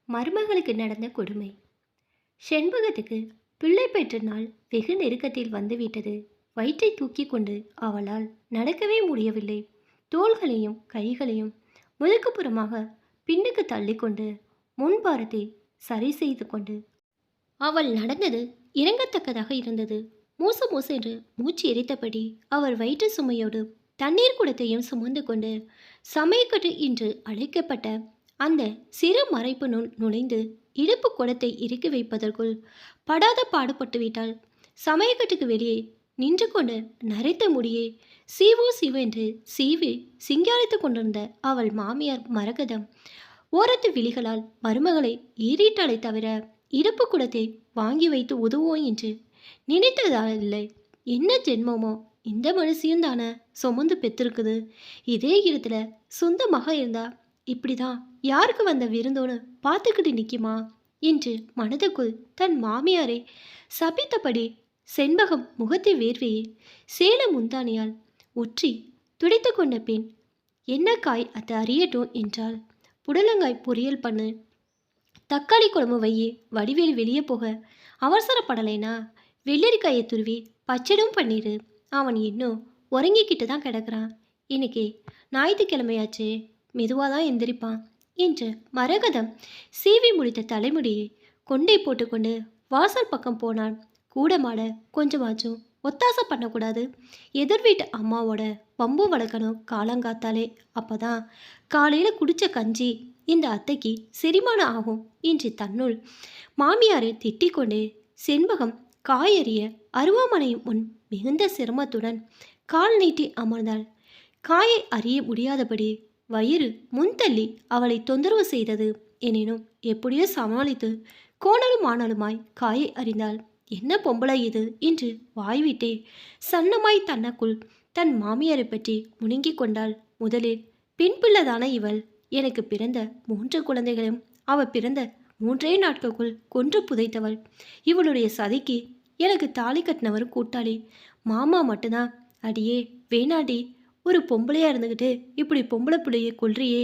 மருமகளுக்கு நடந்த கொடுமை. செண்பகத்துக்கு பிள்ளை பெற்ற நாள் வெகு நெருக்கத்தில் வந்துவிட்டது. வயிற்றை தூக்கி கொண்டு அவளால் நடக்கவே முடியவில்லை. தோள்களையும் கைகளையும் முதுகுப்புறமாக பின்னுக்கு தள்ளிக்கொண்டு முன்பாரத்தை சரி செய்து கொண்டு அவள் நடந்தது இறங்கத்தக்கதாக இருந்தது. மூச மூச என்று மூச்சு எரித்தபடி அவர் வயிற்று சுமையோடு தண்ணீர் குடத்தையும் சுமந்து கொண்டு சமயக்கட்டு என்று அழைக்கப்பட்ட அந்த சிறு மறைப்பு நுழைந்து இடுப்பு குடத்தை இறுக்கி வைப்பதற்குள் படாத பாடுபட்டு விட்டாள். சமயக்கட்டுக்கு வெளியே நின்று கொண்டு நரைத்த முடியே சீவோ சீவென்று சீவி சிங்காரித்து கொண்டிருந்த அவள் மாமியார் மரகதம் ஓரத்து விழிகளால் மருமகளை ஏறிட்டாளே தவிர இடுப்பு குடத்தை வாங்கி வைத்து உதவுவோம் என்று நினைத்ததாலில்லை. என்ன ஜென்மமோ இந்த மனுஷியும் தானே சுமந்து பெற்றிருக்குது. இதே இடத்துல சொந்தமாக இருந்தா இப்படிதான் யாருக்கு வந்த விருந்தோன்னு பார்த்துக்கிட்டு நிற்குமா என்று மனதுக்குள் தன் மாமியாரை சபித்தபடி செண்பகம் முகத்தை வேர்வையை சேல முந்தானியால் ஒற்றி துடைத்து கொண்ட பின் என்ன காய் அது அறியட்டும் என்றால் புடலங்காய் பொரியல் பண்ணு, தக்காளி குழம்பு வையே, வடிவேல் வெளியே போக அவசரப்படலைனா வெள்ளரிக்காயை துருவி பச்சடும் பண்ணிடு. அவன் இன்னும் உறங்கிக்கிட்டு தான் கிடக்கிறான். இன்னைக்கு ஞாயிற்றுக்கிழமையாச்சே, மெதுவாக தான் எந்திரிப்பான் என்று மரகதம் சீவி முடித்த தலைமுடியை கொண்டை போட்டுக்கொண்டு வாசல் பக்கம் போனான். கூடமாட கொஞ்சமாச்சும் ஒத்தாசை பண்ணக்கூடாது. எதிர் வீட்டு அம்மாவோட பம்பு வளர்க்கணும் காலங்காத்தாலே. அப்போதான் காலையில் குடித்த கஞ்சி இந்த அத்தைக்கு செரிமானம் ஆகும் என்று தன்னுள் மாமியாரை திட்டிக்கொண்டே செண்பகம் காயறிய அருவாமனையும் முன் மிகுந்த சிரமத்துடன் கால் நீட்டி அமர்ந்தாள். காயை அறிய முடியாதபடி வயிறு முன்தள்ளி அவளை தொந்தரவு செய்தது. எனினும் எப்படியோ சமாளித்து கோணலும் ஆனாலுமாய் காயை அறிந்தாள். என்ன பொம்பளை இது என்று வாய்விட்டே சன்னமாய் தன்னக்குள் தன் மாமியாரை பற்றி முணுங்கிக் கொண்டாள். முதலில் பெண் பிள்ளைதான இவள். எனக்கு பிறந்த 3 குழந்தைகளும் அவள் பிறந்த 3 நாட்களுக்குள் கொன்று புதைத்தவள். இவளுடைய சதிக்கு எனக்கு தாலி கட்டினவர் கூட்டாளி. மாமா மட்டும்தான். அடியே வேணாடி, ஒரு பொம்பளையா இருந்துக்கிட்டு இப்படி பொம்பளை பிள்ளையை கொல்றியே,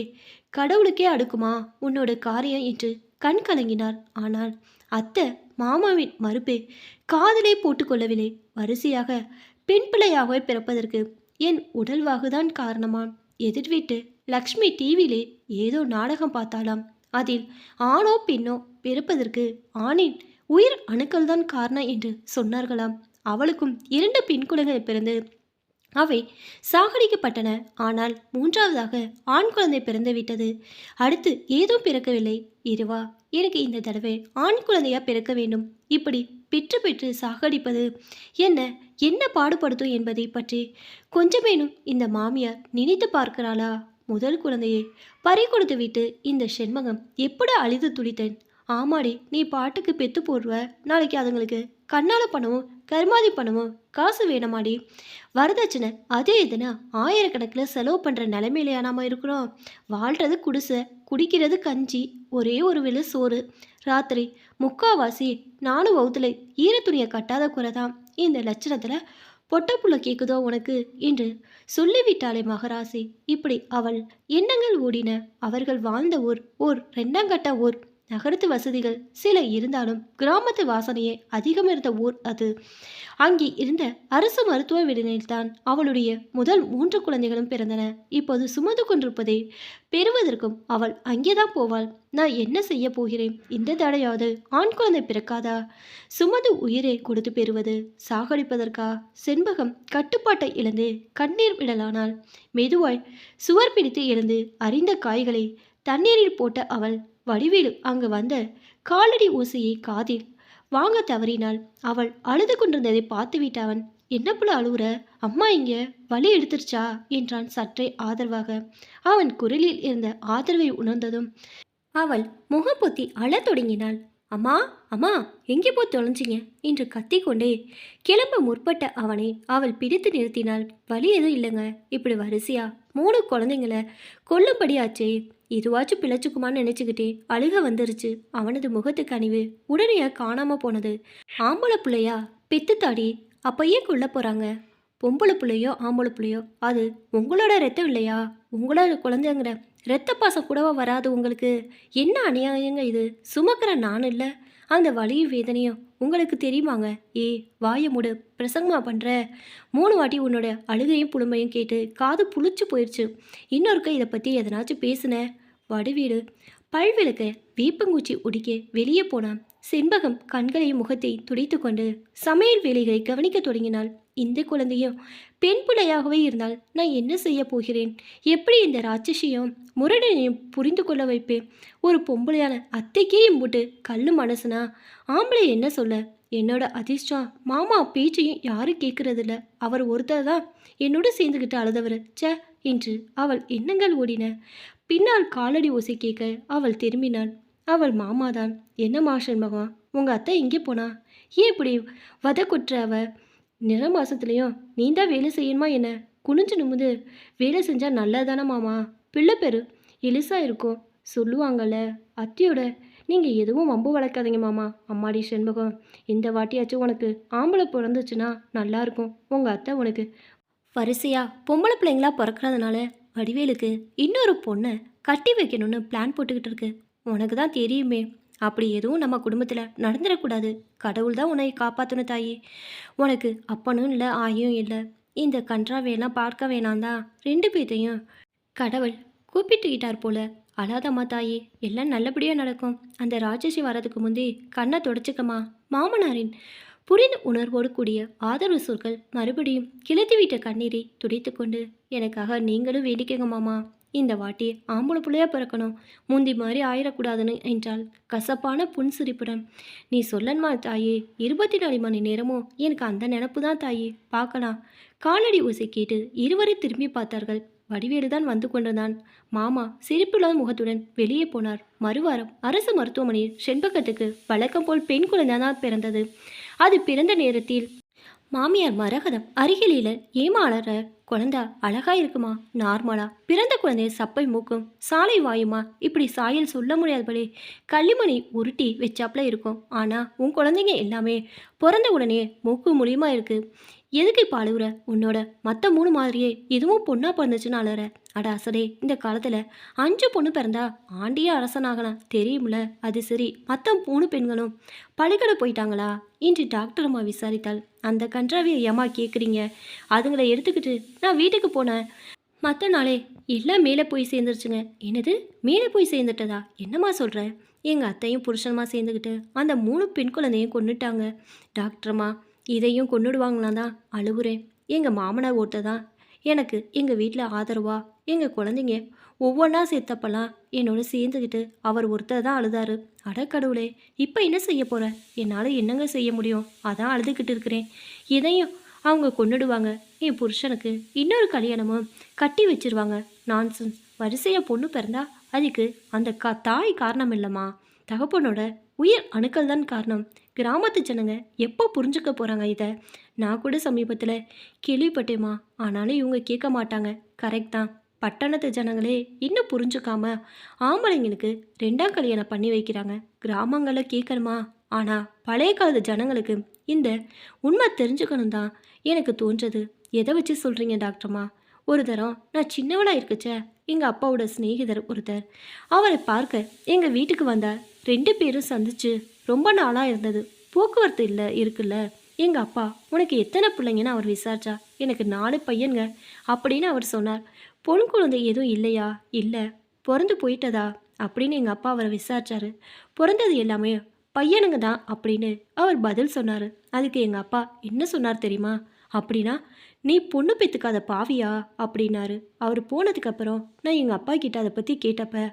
கடவுளுக்கே அடுக்குமா உன்னோட காரியம் என்று கண் கலங்கினார். ஆனால் அத்தை மாமாவின் மறுப்பை காதலே போட்டுக்கொள்ளவில்லை. வரிசையாக பெண் பிள்ளையாகவே பிறப்பதற்கு என் உடல்வாகுதான் காரணமாம். எதிர் வீட்டு லக்ஷ்மி டிவியிலே ஏதோ நாடகம் பார்த்தாலாம். அதில் ஆணோ பெண்ணோ பிறப்பதற்கு ஆணின் உயிர் அணுக்கள் தான் காரணம் என்று சொன்னார்களாம். அவளுக்கும் 2 பெண் குழந்தைகள் பிறந்து அவை சாகடிக்கப்பட்டன. ஆனால் 3வதாக ஆண் குழந்தை பிறந்து விட்டது. அடுத்து ஏதோ பிறக்கவில்லை. இருவா, எனக்கு இந்த தடவை ஆண் குழந்தையா பிறக்க வேண்டும். இப்படி பெற்று பெற்று சாகடிப்பது என்ன பாடுபடுத்தும் என்பதை பற்றி கொஞ்சமேனும் இந்த மாமியார் நினைத்து பார்க்கிறாளா? முதல் குழந்தையை பறி கொடுத்து விட்டு இந்த செண்மகம் எப்படி அழிது துடித்தேன். ஆமாடி, நீ பாட்டுக்கு பெத்து போடுவ. நாளைக்கு அதுங்களுக்கு கண்ணால பணமும் கருமாதி பணமும் காசு வேணமாடி. வரதட்சணை அதே இதுனா ஆயிரக்கணக்கில் செலவு பண்ணுற நிலைமையிலையா நாம இருக்கிறோம். வாழ்கிறது குடிசை, குடிக்கிறது கஞ்சி, ஒரே ஒரு வேளை சோறு. ராத்திரி முக்காவாசி நானும் வவுத்துல ஈரத்துணியை கட்டாத குறைதான். இந்த லட்சணத்தில் பொட்டப்புள்ள கேட்குதோ உனக்கு என்று சொல்லிவிட்டாளே மகராசி. இப்படி அவள் எண்ணங்கள் ஓடின. அவர்கள் வாழ்ந்த ஓர் 2ங்கட்ட ஊர். நகரத்து வசதிகள் சில இருந்தாலும் கிராமத்து வாசனையே அதிகம் இருந்த ஊர் அது. அங்கே இருந்த அரசு மருத்துவ விடுதியில்தான் அவளுடைய முதல் 3 குழந்தைகளும் பிறந்தன. இப்போது சுமந்து கொண்டிருப்பதை பெறுவதற்கும் அவள் அங்கேதான் போவாள். நான் என்ன செய்ய போகிறேன்? இந்த தடையாவது ஆண் குழந்தை பிறக்காதா? சுமந்து உயிரை கொடுத்து பெறுவது சாகடிப்பதற்கா? செண்பகம் கட்டுப்பாட்டை இழந்து கண்ணீர் விடலானாள். மெதுவாய் சுவர் பிடித்து எழுந்து அறிந்த காய்களை தண்ணீரில் போட்ட அவள் வடிவேலு அங்கு வந்த காலடி ஓசையை காதில் வாங்க தவறினாள். அவள் அழுது கொண்டிருந்ததை பார்த்துவிட்ட அவன், என்ன போல அழுவுற? அம்மா இங்க வலி எடுத்துருச்சா என்றான் சற்றே ஆதரவாக. அவன் குரலில் இருந்த ஆதரவை உணர்ந்ததும் அவள் முகப்பொத்தி அழத் தொடங்கினாள். அம்மா அம்மா, எங்கே போய் தொலைஞ்சிங்க என்று கத்திக்கொண்டே கிளம்ப முற்பட்ட அவனை அவள் பிடித்து நிறுத்தினாள். வலி எதுவும் இல்லைங்க, இப்படி வரிசையா 3 குழந்தைங்கள கொல்லும்படியாச்சே, இதுவாச்சும் பிழைச்சுக்குமான்னு நினச்சிக்கிட்டே அழுக வந்துருச்சு. அவனது முகத்து கனிவு உடனே காணாம போனது. ஆம்பளை பிள்ளையா பெத்துத்தாடி, அப்பயே கொல்ல போறாங்க. பொம்பளை பிள்ளையோ ஆம்பளை பிள்ளையோ அது உங்களோட ரத்தம் இல்லையா? உங்களோட குழந்தைங்கிற இரத்த பாசம் கூடவா வராது உங்களுக்கு? என்ன அநியாயங்க இது? சுமக்கிற நான் இல்ல, அந்த வலியும் வேதனையும் உங்களுக்கு தெரியுமாங்க? ஏய் வாய மூடு, பிரசங்கமா பண்ற? 3 வாட்டி உன்னோட அழுகையும் புலம்பையும் கேட்டு காது புளிச்சு போயிருச்சு. இன்னொருக்க இதை பற்றி எதனாச்சும் பேசுன வடிவீடு பல்விளக்க வேப்பங்குச்சி உடிக்க வெளியே போனான். செண்பகம் கண்களையும் முகத்தை துடைத்து கொண்டு சமையல் வேலைகளை கவனிக்கத் தொடங்கினாள். இந்த குழந்தையும் பெண் பிள்ளையாகவே இருந்தால் நான் என்ன செய்ய போகிறேன்? எப்படி இந்த ராட்சசியும் முரடனையும் புரிந்து கொள்ள வைப்பேன்? ஒரு பொம்பளையான அத்தைக்கே இம்புட்டு கல்லு மனசுனா ஆம்பளை என்ன சொல்ல? என்னோட அதிர்ஷ்டம் மாமா பேச்சையும் யாரும் கேட்கறதில்ல. அவர் ஒருத்தர் தான் என்னோட சேர்ந்துக்கிட்டு அழுதவர். ச என்று அவள் எண்ணங்கள் ஓடின. பின்னால் காலடி ஓசை கேட்க அவள் திரும்பினாள். அவள் மாமாதான். என்னம்மா சண்முகம், உங்க அத்தை எங்கே போனா? ஏன் இப்படி வத கொட்டுற அவ? நிற மாசத்துலேயும் நீ தான் வேலை செய்யணுமா என்ன? குனிஞ்சு நிமிந்து வேலை செஞ்சா நல்லதானே மாமா? பிள்ளை பேரு எலிசா இருக்கும் சொல்லுவாங்கல்ல அத்தையோட. நீங்கள் எதுவும் வம்பு வளர்க்காதீங்க மாமா. அம்மாடி சண்முகம், இந்த வாட்டியாச்சும் உனக்கு ஆம்பளை பிறந்துச்சுன்னா நல்லாயிருக்கும். உங்கள் அத்தை உனக்கு வரிசையாக பொம்பளை பிள்ளைங்களா பிறக்கிறதுனால வடிவேலுக்கு இன்னொரு பொண்ணை கட்டி வைக்கணும்னு பிளான் போட்டுக்கிட்டு இருக்கு. உனக்கு தான் தெரியுமே, அப்படி எதுவும் நம்ம குடும்பத்தில் நடந்துடக்கூடாது. கடவுள் தான் உன்னை காப்பாற்றணும் தாயி. உனக்கு அப்பனும் இல்லை ஆயும் இல்லை. இந்த கன்றாவையெல்லாம் பார்க்க வேணாந்தான் 2 பேர்த்தையும் கடவுள் கூப்பிட்டுக்கிட்டார் போல. அழாதம்மா தாயி, எல்லாம் நல்லபடியாக நடக்கும். அந்த ராட்சசி வரதுக்கு முந்தி கண்ணை தொடச்சிக்கம்மா. மாமனாரின் புரிந்து உணர்வோடு கூடிய ஆதரவு சொற்கள் மறுபடியும் கிளத்தி விட்ட கண்ணீரை துடைத்து கொண்டு, எனக்காக நீங்களும் வேண்டிக்கங்க மாமா. இந்த வாட்டி ஆம்பளை பிள்ளையா பிறக்கணும், முந்தி மாதிரி ஆயிடக்கூடாதுன்னு என்றால் கசப்பான புன்சிரிப்புடன். நீ சொல்லன்மா தாயே, 24 மணி நேரமும் எனக்கு அந்த நினப்பு தான் தாயே. பார்க்கலாம். காலடி ஓசை கேட்டு இருவரை திரும்பி பார்த்தார்கள். வடிவேலுதான் வந்து கொண்டிருந்தான். மாமா சிரிப்புள்ள முகத்துடன் வெளியே போனார். மறுவாரம் அரசு மருத்துவமனையில் செண்பகத்துக்கு வழக்கம் போல் பெண் குழந்தைதான் பிறந்தது. அது பிறந்த நேரத்தில் மாமியார் மரகதம் அருகிலில் ஏமாளர குழந்தா அழகா இருக்குமா, நார்மலா பிறந்த குழந்தைய சப்பை மூக்கும் சாலை வாயுமா, இப்படி சாயல் சொல்ல முடியாதபடி கள்ளிமணி உருட்டி வச்சாப்புல இருக்கும். ஆனால் உன் குழந்தைங்க எல்லாமே பிறந்த உடனே மூக்கு மூலியமா இருக்கு. எதுக்கு இப்போ அழுகுற? உன்னோட மற்ற 3 மாதிரியே இதுவும் பொண்ணா பிறந்துச்சுன்னு அழுற. அட அசடே, இந்த காலத்தில் 5 பொண்ணு பிறந்தா ஆண்டியே அரசனாகலாம் தெரியுமில்ல. அது சரி, மற்ற 3 பெண்களும் பள்ளிக்கடை போயிட்டாங்களா என்று டாக்டர் அம்மா விசாரித்தாள். அந்த கன்றாவியை ஏமா கேட்குறீங்க? அதுங்களை எடுத்துக்கிட்டு நான் வீட்டுக்கு போனேன். மற்ற நாளே எல்லாம் மேலே போய் சேர்ந்துருச்சுங்க. என்னது மேலே போய் சேர்ந்துட்டதா? என்னம்மா சொல்கிற? எங்கள் அத்தையும் புருஷனுமா சேர்ந்துக்கிட்டு அந்த 3 பெண் குழந்தையும் கொண்டுட்டாங்க டாக்டர்மா. இதையும் கொண்டுடுவாங்களாம் தான் அழுகுறேன். எங்கள் மாமனார் ஒருத்தர் தான் எனக்கு எங்கள் வீட்டில் ஆதரவா. எங்கள் குழந்தைங்க ஒவ்வொன்றா சேர்த்தப்பெல்லாம் என்னோட சேர்ந்துக்கிட்டு அவர் ஒருத்தர் தான் அழுதாரு. அடக்கடவுளே, இப்போ என்ன செய்ய போகிற? என்னால் என்னங்க செய்ய முடியும்? அதான் அழுதுகிட்டு இருக்கிறேன். இதையும் அவங்க கொண்டுடுவாங்க. என் புருஷனுக்கு இன்னொரு கல்யாணமும் கட்டி வச்சிருவாங்க. நான்சன்ஸ். வரிசையாக பொண்ணு பிறந்தா அதுக்கு அந்த தாய் காரணம் இல்லைம்மா, தகப்பனோட உயிர் அணுக்கள் தான் காரணம். கிராமத்து ஜனங்க எப்போ புரிஞ்சுக்க போகிறாங்க இதை? நான் கூட சமீபத்தில் கேள்விப்பட்டேம்மா. ஆனாலும் இவங்க கேட்க மாட்டாங்க. கரெக்ட் தான். பட்டணத்து ஜனங்களே இன்னும் புரிஞ்சுக்காம ஆம்பளைங்களுக்கு 2ஆம் கல்யாணம் பண்ணி வைக்கிறாங்க. கிராமங்களில் கேட்கணுமா? ஆனால் பழைய காலத்து ஜனங்களுக்கு இந்த உண்மை தெரிஞ்சுக்கணும் தான் எனக்கு தோன்றது. எதை வச்சு சொல்கிறீங்க டாக்டர்மா? ஒரு தரம் நான் சின்னவளாக இருக்குச்ச, எங்கள் அப்பாவோட சிநேகிதர் ஒருத்தர் அவரை பார்க்க எங்கள் வீட்டுக்கு வந்தார். 2 பேரும் சந்திச்சு ரொம்ப நாளாக இருந்தது. போக்குவரத்து இல்லை இருக்குல்ல. எங்கள் அப்பா உனக்கு எத்தனை பிள்ளைங்கன்னு அவர் விசாரிச்சா. எனக்கு 4 பையன்ங்க அப்படின்னு அவர் சொன்னார். பொன் குழந்தை எதுவும் இல்லையா? இல்லை. பிறந்து போயிட்டதா அப்படின்னு எங்கள் அப்பா அவரை விசாரிச்சாரு. பிறந்தது எல்லாமே பையனுங்க தான் அப்படின்னு அவர் பதில் சொன்னார். அதுக்கு எங்கள் அப்பா என்ன சொன்னார் தெரியுமா? அப்படின்னா நீ பொண்ணு பெற்றுக்காத பாவியா அப்படின்னாரு. அவர் போனதுக்கப்புறம் நான் எங்கள் அப்பா கிட்ட அதை பற்றி கேட்டப்ப,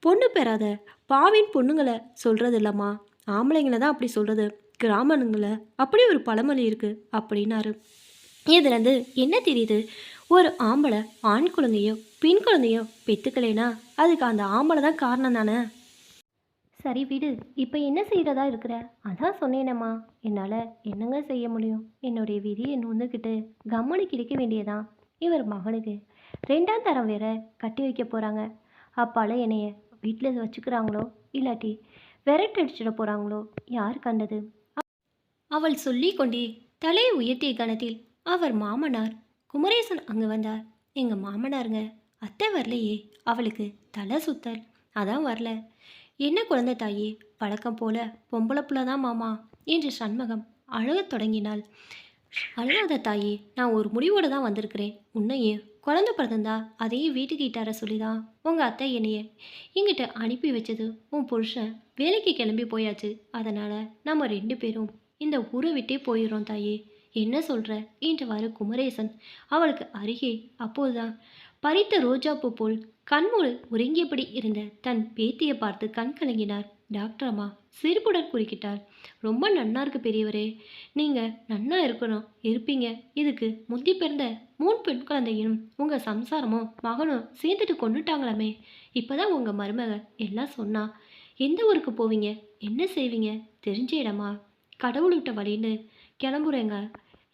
பொண்ணு பெறாத பாவின் பொண்ணுங்களை சொல்கிறது இல்லைம்மா, ஆம்பளைங்களை தான் அப்படி சொல்கிறது. கிராமங்களை அப்படி ஒரு பழமொழி இருக்குது அப்படின்னாரு. இதுலேருந்து என்ன தெரியுது? ஒரு ஆம்பளை ஆண் குழந்தையோ பெண் குழந்தையோ பெற்றுக்கலைன்னா அதுக்கு அந்த ஆம்பளை தான் காரணம் தானே. சரி விடு, இப்போ என்ன செய்கிறதா இருக்கிற? அதான் சொன்னேனம்மா, என்னால் என்னங்க செய்ய முடியும்? என்னுடைய விதியை நொந்துக்கிட்டு கம்மனு கிடைக்க வேண்டியதான். இவர் மகனுக்கு 2ஆம் தரம் வேற கட்டி வைக்க போகிறாங்க. அப்பால என்னைய வீட்டில் வச்சுக்கிறாங்களோ இல்லாட்டி விரட்டடிச்சிட போகிறாங்களோ யார் கண்டது? அவள் சொல்லி கொண்டே தலையை உயர்த்திய கணத்தில் அவர் மாமனார் குமரேசன் அங்கே வந்தார். எங்கள் மாமனாருங்க அத்தை வரலையே, அவளுக்கு தலை சுத்தல், அதான் வரல. என்ன குழந்தை தாயே, பழக்கம் போல பொம்பளை புள்ள தான் மாமா என்று சண்முகம் அழகத் தொடங்கினாள். அழாத தாயே, நான் ஒரு முடிவோடு தான் வந்திருக்கிறேன். உன்னையே குழந்தை பிறந்தா அதையும் வீட்டுக்கு இட்டார சொல்லி தான் உங்கள் அத்தை என்னைய இங்கிட்ட அனுப்பி வச்சது. உன் புருஷன் வேலைக்கு கிளம்பி போயாச்சு. அதனால் நம்ம 2 பேரும் இந்த ஊரை விட்டே போயிடுறோம் தாயே. என்ன சொல்கிற என்றவாறு குமரேசன் அவளுக்கு அருகே அப்போதுதான் பறித்த ரோஜாப்பூ போல் கண்மூடி உறங்கியபடி இருந்த தன் பேத்தியை பார்த்து கண் கலங்கினார். டாக்டர் அம்மா சிரிப்புடன் குறுக்கிட்டார். ரொம்ப நன்னா இருக்கு பெரியவரே, நீங்கள் நன்னா இருக்கணும் இருப்பீங்க. இதுக்கு முந்தி பிறந்த 3 பெண் குழந்தையும் உங்கள் சம்சாரமும் மகனும் சேர்ந்துட்டு கொண்டுட்டாங்களாமே. இப்போதான் உங்கள் மருமக எல்லாம் சொன்னா. எந்த ஊருக்கு போவீங்க, என்ன செய்வீங்க? தெரிஞ்ச இடமா? கடவுள் விட்ட வழின்னு கிளம்புறேங்க.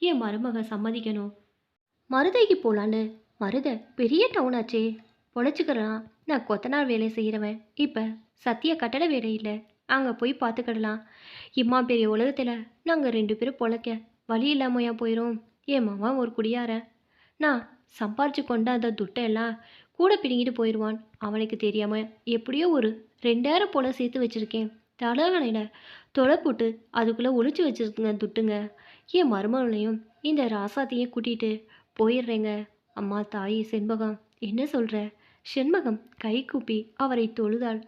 என் மருமக சம்மதிக்கணும். மருதைக்கு போகலான்னு. மருதை பெரிய டவுனாச்சே, பொழைச்சிக்கிறலாம். நான் கொத்தனார் வேலை செய்கிறவன். இப்போ சத்திய கட்டட வேலை இல்லை, அங்கே போய் பார்த்துக்கிடலாம். இம்மா பெரிய உலகத்தில் நாங்கள் 2 பேரும் பொழைக்க வழி இல்லாமையா போயிடும். என் மாமா ஒரு குடியாரன். நான் சம்பாரிச்சு கொண்ட அந்த துட்டையெல்லாம் கூட பிடிங்கிட்டு போயிடுவான். அவனுக்கு தெரியாமல் எப்படியோ ஒரு 2000 போல் சேர்த்து வச்சுருக்கேன். தலகணையில் தொலை போட்டு அதுக்குள்ளே ஒளிச்சு வச்சுருக்குங்க துட்டுங்க. என் மருமகளையும் இந்த ராசாத்தையும் கூட்டிகிட்டு போயிடுறேங்க. அம்மா தாயே செண்பகம், என்ன சொல்கிற? செண்பகம் கை கூப்பி அவரை தொழுதாள்.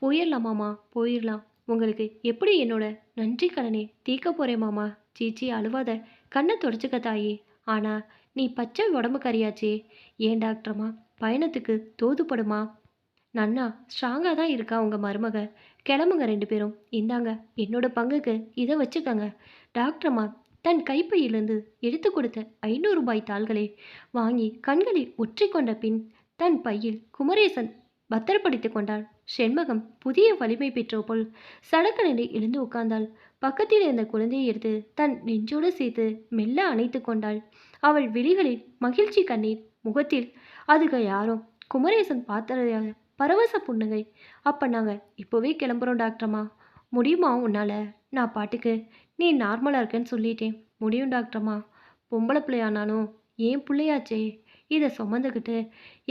போயிடலாமாம்மா, போயிடலாம். உங்களுக்கு எப்படி என்னோட நன்றி கடனை தீர்க்க போகிறேன் மாமா. சீச்சி அழுவாத, கண்ணை தொடச்சிக்க தாயே. ஆனால் நீ பச்சை உடம்பு கறியாச்சே. ஏன் டாக்டர்மா, பயணத்துக்கு தோதுப்படுமா? நன்னா ஸ்ட்ராங்காக தான் இருக்கா உங்கள் மருமக. கிளம்புங்க 2 பேரும். இந்தாங்க என்னோட பங்குக்கு இதை வச்சுக்கங்க. டாக்டர்மா தன் கைப்பையிலிருந்து எடுத்து கொடுத்த 500 ரூபாய் தாள்களை வாங்கி கண்களில் ஒற்றி கொண்ட பின் தன் பையில் குமரேசன் பத்திரப்படுத்தி கொண்டாள். செண்பகம் புதிய வலிமை பெற்ற போல் சடக்கனில் எழுந்து உட்கார்ந்தாள். பக்கத்தில் இருந்த குழந்தையை எடுத்து தன் நெஞ்சோடு சேர்த்து மெல்ல அணைத்து கொண்டாள். அவள் விழிகளில் மகிழ்ச்சி கண்ணீர், முகத்தில் அதுக யாரும் குமரேசன் பார்த்த பரவச புன்னகை. அப்போ நாங்கள் இப்போவே கிளம்புறோம் டாக்டர்மா. முடியுமா உன்னால்? நான் பாட்டுக்கு நீ நார்மலாக இருக்கேன்னு சொல்லிட்டேன். முடியும் டாக்டர்மா. பொம்பளை பிள்ளையானாலும் ஏன் பிள்ளையாச்சே, இதை சுமந்துக்கிட்டு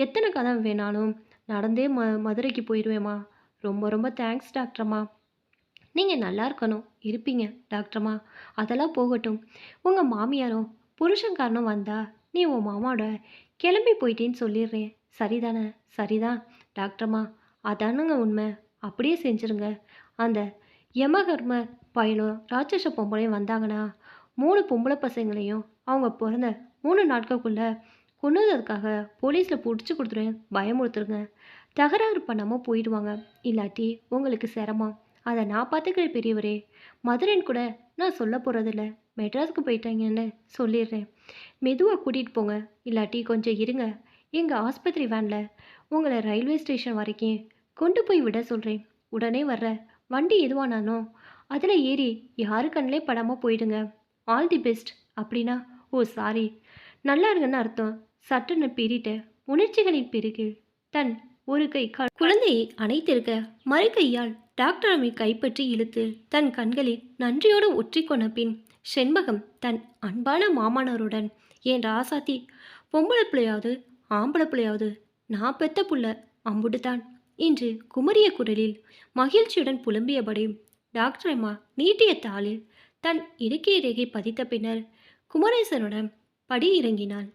எத்தனை கதை வேணாலும் நடந்தே மதுரைக்கு போயிடுவேம்மா. ரொம்ப ரொம்ப தேங்க்ஸ் டாக்டர்மா. நீங்கள் நல்லா இருக்கணும் இருப்பீங்க டாக்டர்மா. அதெல்லாம் போகட்டும். உங்கள் மாமியாரும் புருஷன்காரனும் வந்தா நீ உன் மாமாவோட கிளம்பி போயிட்டேன்னு சொல்லிடுறேன். சரிதானே? சரிதான் டாக்டர்மா. அதானுங்க உண்மை. அப்படியே செஞ்சுருங்க. அந்த யமகர்ம பயலும் ராட்சச பொம்பளையும் வந்தாங்கன்னா 3 பொம்பளை பசங்களையும் அவங்க பிறந்த 3 நாட்களுக்குள்ளே கொன்னதுக்காக போலீஸில் பிடிச்சி கொடுத்துருவேன். பயமுறுத்துருங்க. தகராறு பண்ணாமல் போயிடுவாங்க. இல்லாட்டி உங்களுக்கு சிரமம். அதை நான் பார்த்துக்கிறேன் பெரியவரே. மதுரைன்னு கூட நான் சொல்ல போகிறதில்ல. மெட்ராஸுக்கு போயிட்டாங்கன்னு சொல்லிடுறேன். மெதுவாக கூட்டிகிட்டு போங்க. இல்லாட்டி கொஞ்சம் இருங்க. எங்கள் ஆஸ்பத்திரி வேனில் உங்களை ரயில்வே ஸ்டேஷன் வரைக்கும் கொண்டு போய் விட சொல்கிறேன். உடனே வர்ற வண்டி எதுவானாலும் அதில் ஏறி யாரு கண்ணிலே படாமல் போயிடுங்க. All the best. அப்படின்னா ஓ சாரி, நல்லா இருங்கன்னு அர்த்தம். சட்டுன்னு பீறிட்ட உணர்ச்சிகளின் பிறகு தன் ஒரு கை குழந்தையை அணைத்திருக்க மறு கையால் டாக்டர் அம்மை கைப்பற்றி இழுத்து தன் கண்களில் நன்றியோடு ஒற்றிக்கொண்ட பின் செண்பகம் தன் அன்பான மாமனாருடன், என் ராசாத்தி, பொம்பளை பிள்ளையாவது ஆம்பளை பிள்ளையாவது நான் பெத்த புள்ள அம்புட்டுத்தான் என்று குமரிய குரலில் மகிழ்ச்சியுடன் புலம்பியபடி டாக்டர் அம்மா நீட்டிய தாளில் தன் இடுக்கை ரேகை பதித்த பின்னர் குமரேசனுடன் படி இறங்கினாள்.